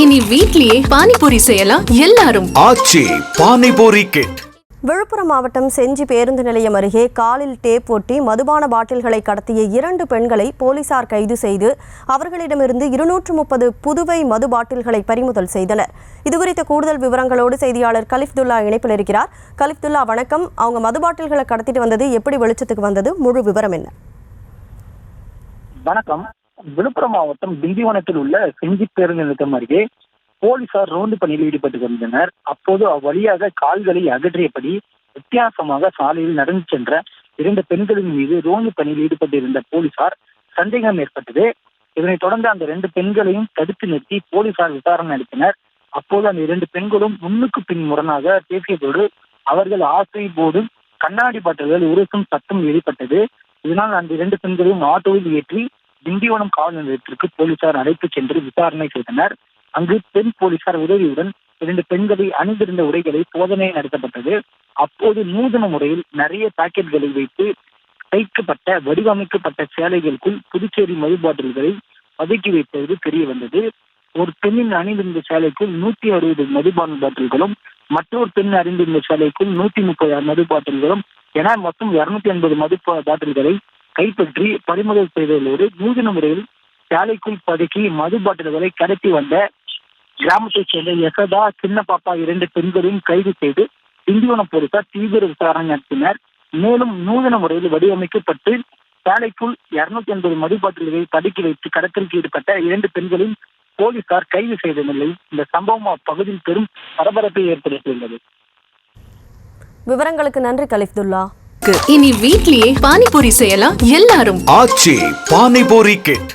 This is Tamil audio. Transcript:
இனி வீட்லயே பானிபூரி செய்யலாம் எல்லாரும். ஆச்சி பானிபூரி கிட். விழுப்புரம் மாவட்டம் செஞ்சி பேருந்து நிலையம் அருகே காலில் டேப் ஒட்டி மதுபான பாட்டில்களை கடத்திய 2 பெண்களை போலீசார் கைது செய்து அவர்களிடமிருந்து 230 புதுவை மது பாட்டில்களை பறிமுதல் செய்தனர். இதுகுறித்த கூடுதல் விவரங்களோடு செய்தியாளர் கலிஃப்துல்லா இணைப்பில் இருக்கிறார். கலிஃப்துல்லா, வணக்கம். அவங்க மது பாட்டில்களை கடத்திட்டு வந்தது எப்படி வெளிச்சத்துக்கு வந்தது? முழு விவரம் என்ன? வணக்கம். விழுப்புரம் மாவட்டம் திண்டிவனத்தில் உள்ள செஞ்சி பேருந்து நிலையம் அருகே போலீசார் ரோந்து பணியில் ஈடுபட்டு வந்தனர். அப்போது அவ்வழியாக கால்களை அகற்றியபடி வித்தியாசமாக சாலையில் நடந்து சென்ற 2 பெண்களின் மீது ரோந்து பணியில் ஈடுபட்டிருந்த போலீசார் சந்தேகம் ஏற்பட்டது. இதனைத் தொடர்ந்து அந்த 2 பெண்களையும் தடுத்து நிறுத்தி போலீசார் விசாரணை நடத்தினர். அப்போது அந்த 2 பெண்களும் முன்னுக்கு பின் முரணாக பேசியதோடு அவர்கள் ஆசை போது கண்ணாடி பாட்டில்கள் உரசும் சத்தம் வெளிப்பட்டது. இதனால் அந்த 2 பெண்களையும் ஆட்டோவில் ஏற்றி திண்டிவனம் காவல் நிலையத்திற்கு போலீசார் அழைத்து சென்று விசாரணை செய்தனர். அங்கு பெண் போலீசார் உதவியுடன் 2 பெண்களை அணிந்திருந்த உடைகளை சோதனை நடத்தப்பட்டது. அப்போது நூதன முறையில் நிறைய பாக்கெட்களை வைத்து தைக்கப்பட்ட வடிவமைக்கப்பட்ட சேலைகளுக்குள் புதுச்சேரி மது பாட்டில்களை பதுக்கி வைப்பது தெரிய வந்தது. ஒரு பெண்ணின் அணிந்திருந்த சேலைக்குள் 160 மதுபான பாட்டில்களும் மற்றொரு பெண் அணிந்திருந்த சேலைக்குள் 130 மது பாட்டில்களும் என மொத்தம் 280 மது பாட்டில்களை கைப்பற்றி பறிமுதல் செய்ததோடு நூதன முறையில் சேலைக்குள் பதுக்கி மது பாட்டில்களை கடத்தி வந்த கிராமத்தைச் சேர்ந்த யசோதா, சின்ன பாப்பா 2 பெண்களையும் கைது செய்து திண்டிவனம் போலீசார் தீவிர விசாரணை நடத்தினர். மேலும் நூதன முறையில் வடிவமைக்கப்பட்டு சேலைக்குள் 280 மது பாட்டில்களை பதுக்கி வைத்து கடத்தலுக்கு ஈடுபட்ட 2 பெண்களையும் போலீசார் கைது செய்த நிலையில் இந்த சம்பவம் அப்பகுதியில் பெரும் பரபரப்பை ஏற்படுத்தியுள்ளது. விவரங்களுக்கு நன்றி கலிஃப்துல்லா. இனி வீட்லயே பானிபூரி செய்யலாம் எல்லாரும். ஆச்சி பானிபூரி கிட்.